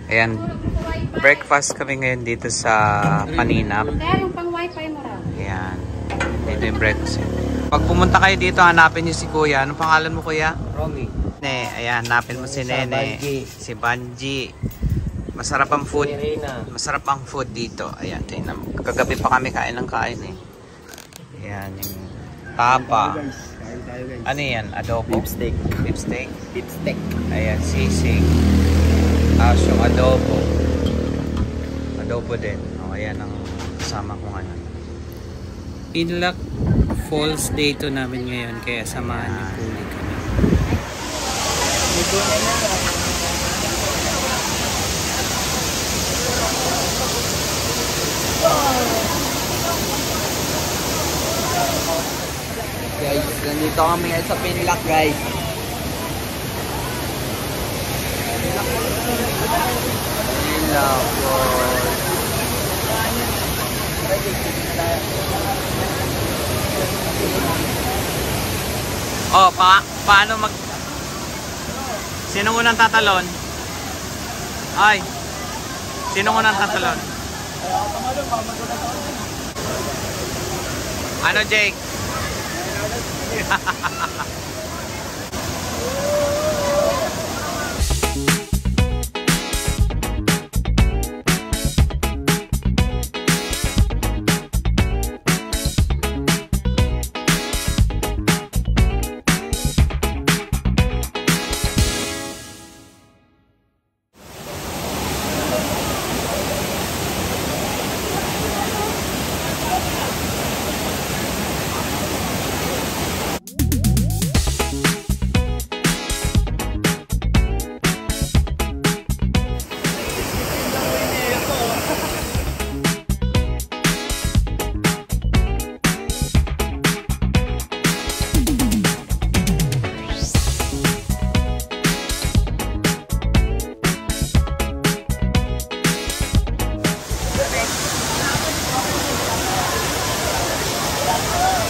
Ayan, breakfast kami ngayon dito sa Paninap. Kaya yung pang wifi mo raw. Ayan, dito yung breakfast. Pag pumunta kayo dito, hanapin niyo si Kuya. Anong pangalan mo, Kuya? Romy. Ayan, hanapin mo si Nene. Si Banji. Masarap ang food. Masarap ang food dito. Ayan, tingnan mo. Kagabi pa kami kain ng kain eh. Ayan, yung tapa. Ano yan? Adobo? Beef steak. Beef steak? Beef steak. Ayan, sisig. Tapos yung adobo. Adobo din. O, ayan ang kasama kong ano. Pinlock Falls Day to namin ngayon. Kaya samahan niyo po ulit kami. Guys, nandito kami ngayon sa Pinlock, guys. Pinlock Falls. Oh, paano mag... Sino unang tatalon? Ay. Sino unang tatalon? Ano, Jake?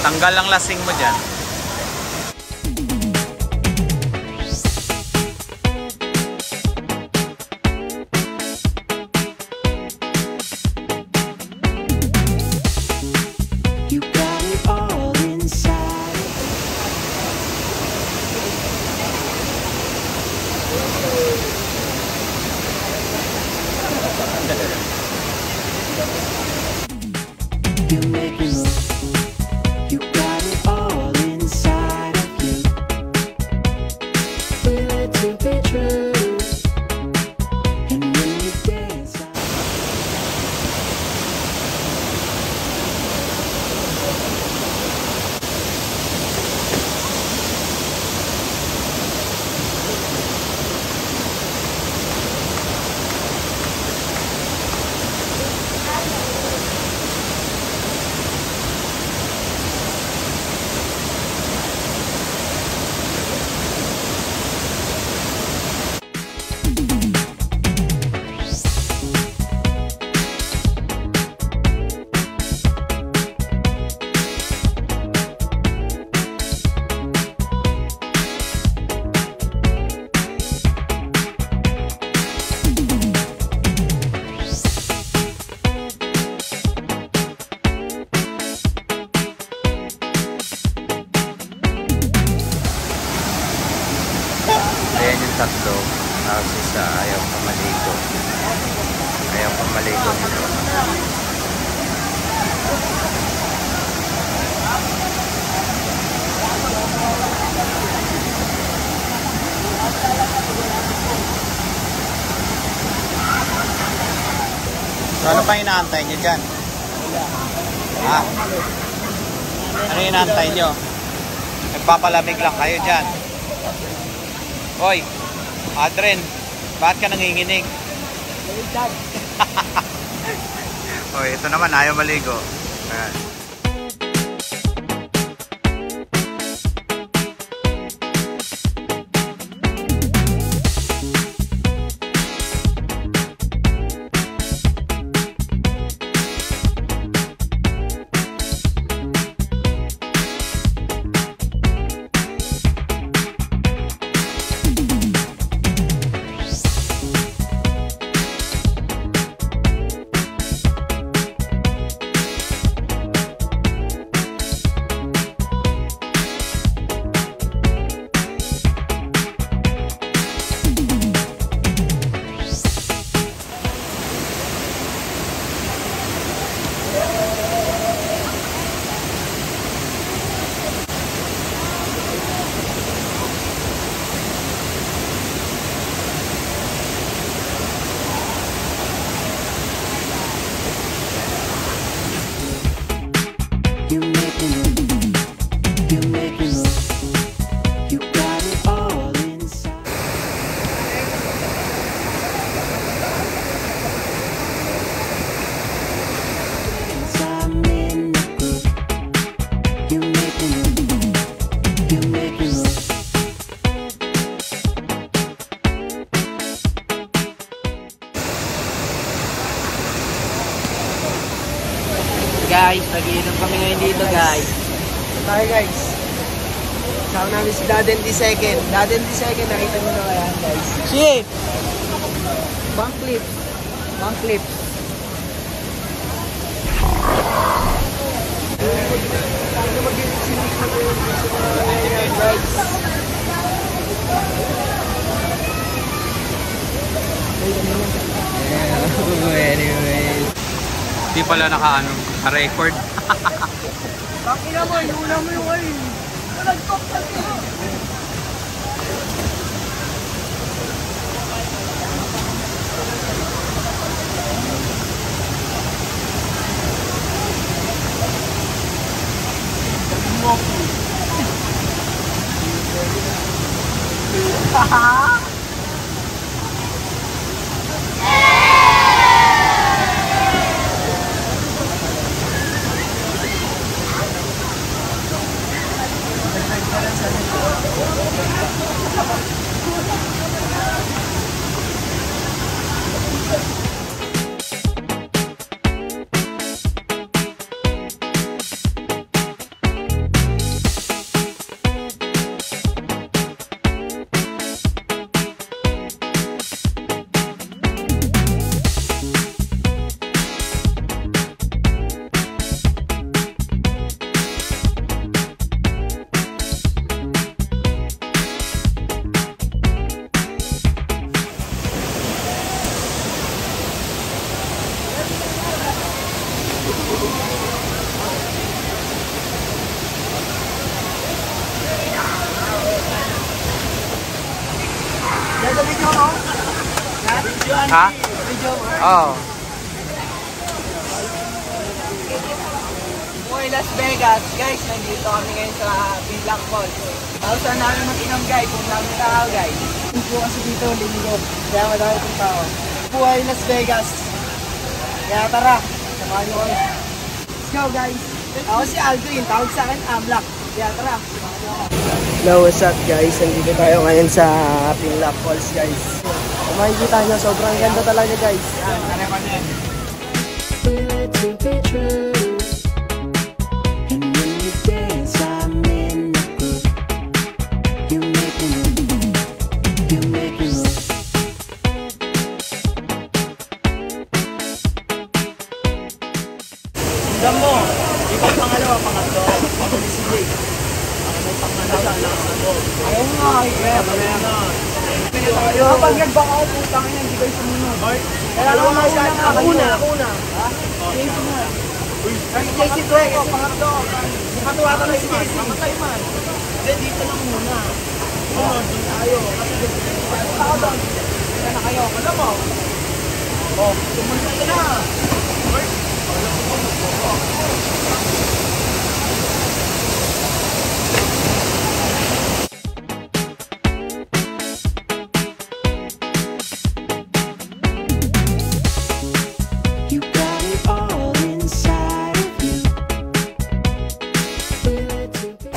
Tanggal ang lasing mo dyan. You got it all inside. You make me move. You got it all inside of you. Feel it to be true. And when you dance, Ayan yung tatlo. Tapos isa, ayaw pa maligo. Ayaw pa maligo nito. So ano pa inaantay nyo dyan? Ha? Ano inaantay nyo? Nagpapalamig lang kayo dyan. Hoy, Adren, bakit ka nanginginig? Hoy, ito naman, ayaw maligo. Ayan. guys, nag-iinom kami ngayon dito guys. Tayo guys. Kasama namin si Daden D. Second. Daden D. Second, nakita mo na kaya guys. Shit! Bank clip. Bank clip. Anyway. Di pala naka-record. Bakit mo, inuuna mo yung ay. Nagtok ka dito. Ha? Oo. Boy, Las Vegas. Guys, nandito kami ngayon sa Black Falls. Tapos saan namin mag-inom guys, kung namin tao guys. Po kasi dito, linggo. Kaya madami pong tao. Buhay Las Vegas. Kaya tara, samahan nyo kami. Let's go guys. Ako si Aldrin, tawag sa akin Amlak. Kaya tara, samahan nyo ako. Hello, what's up guys? Nandito tayo ngayon sa Black Falls guys. Kung makikita nyo, sobrang ganda talaga guys. Feel it to be true. And when you dance, I'm in the groove. You make me move. You make me move. Tignan mo, ikaw pangalawa, pangatlo. Ako ni CJ. Ako may pangalawa, pangatlo. Ayaw nga, kaya pala yan. Kapag nagback ako, putang ina, hindi kayo sumunod. Kaya lang ako una. Ako una. Ha? Jason na. Kasi Jason to ako, pangatlo. Matuwa ka na si Jason. Mamatay man. Hindi, dito lang muna. Doon tayo. Kasi dito ako doon. Kaya na kayo. Alam mo? Sumunod ka na. You got it all inside of you. Feel it to be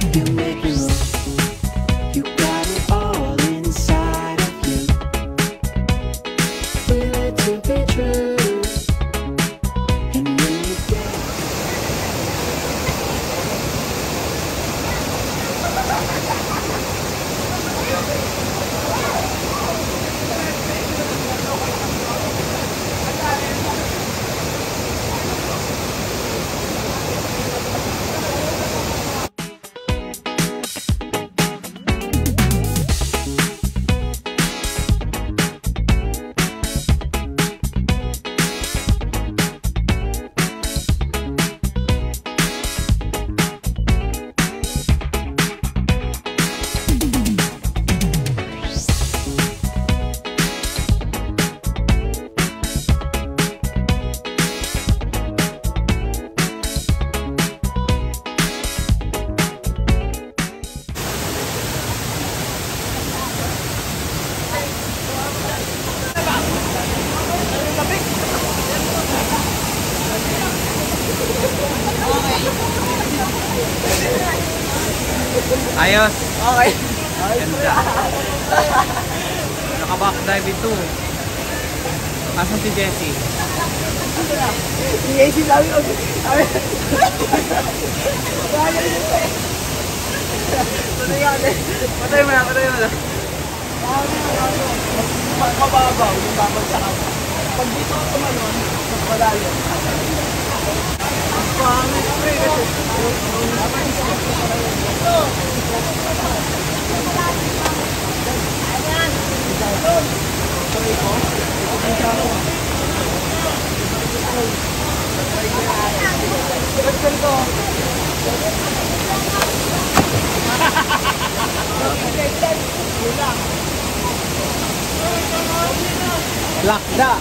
You make me move. You got it all inside of you. Feel it to be true. And when you dance. Ayos. Okay. Ganda. Naka-back dive ito. Asan si Jessie? Jessie sabi ko. Patay mo na. Mas mababaw yung babagsak ako. Pag dito ako tumalon, mas malalim. Ang pangit pre kasi. Lakda.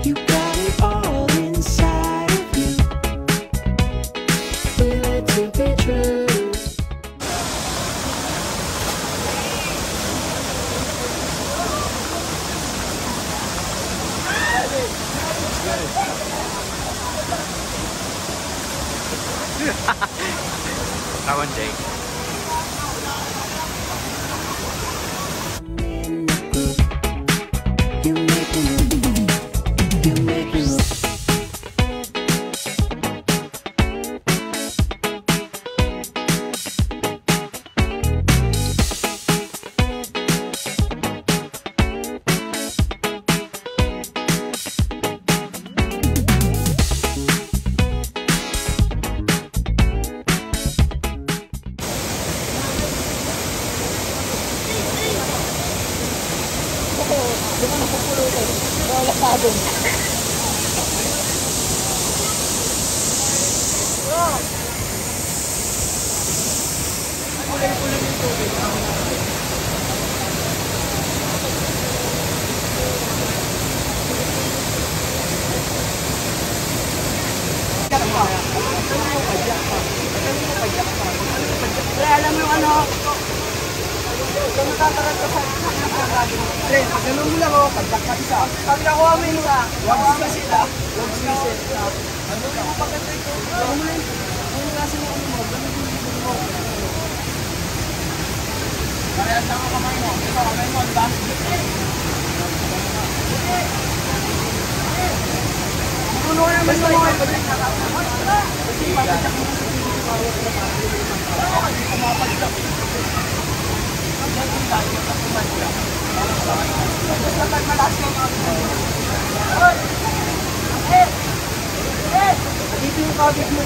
You got it all inside of you. Feel it to be true. Come on, Jake. In the group, you make me move. You make me move. Alam mo yung ano? Kung tatagal ka sa pre, ganun mo lang ako, pagdak ka isa. Pag nakuha mo yun ka, wag sila. Ano yung pagkatay ko? Ano mo yun? Ano kasi mo ano mo? Ganun yung mo. Kaya saan ka kamay mo? Ito, kamay mo, diba? Puno ka naman mo. Kasi pagkatay mo. Dito yung kabit mo.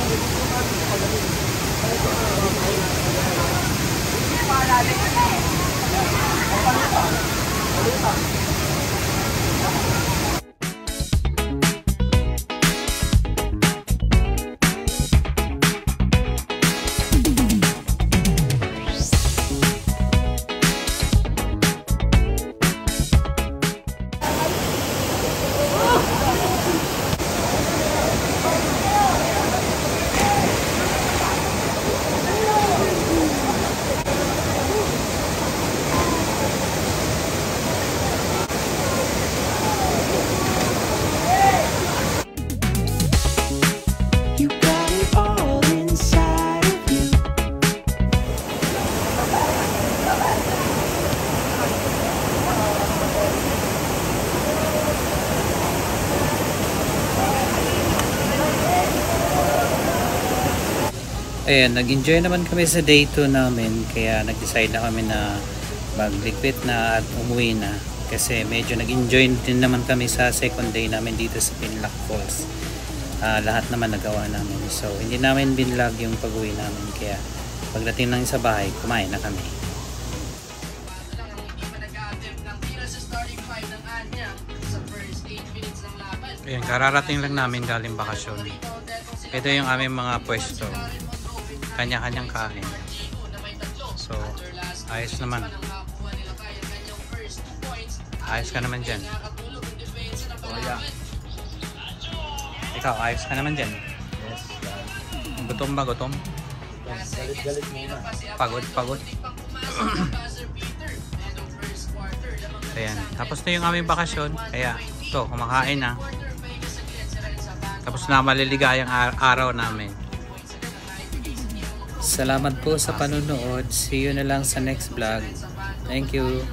You got it all inside of you. Ayan, nag-enjoy naman kami sa day 2 namin, kaya nag-decide na kami na magligpit na at umuwi na kasi medyo nag-enjoy din naman kami sa second day namin dito sa Pinlock Falls. Lahat naman nagawa namin, so hindi namin binlog yung pag-uwi namin, kaya pagdating lang sa bahay, kumain na kami. Ayan, kararating lang namin galing bakasyon. Ito yung aming mga pwesto, kanya-kanyang kain, so ayos naman. Ayos ka naman dyan. Kaya. Ikaw, ayos ka naman dyan. Yes, dad. Gutom ba? Gutom? Galit-galit muna. Pagod. Ayan. Tapos na yung aming bakasyon. Kaya ito, kumakain na. Tapos na maliligayang araw namin. Salamat po sa panonood. See you na lang sa next vlog. Thank you.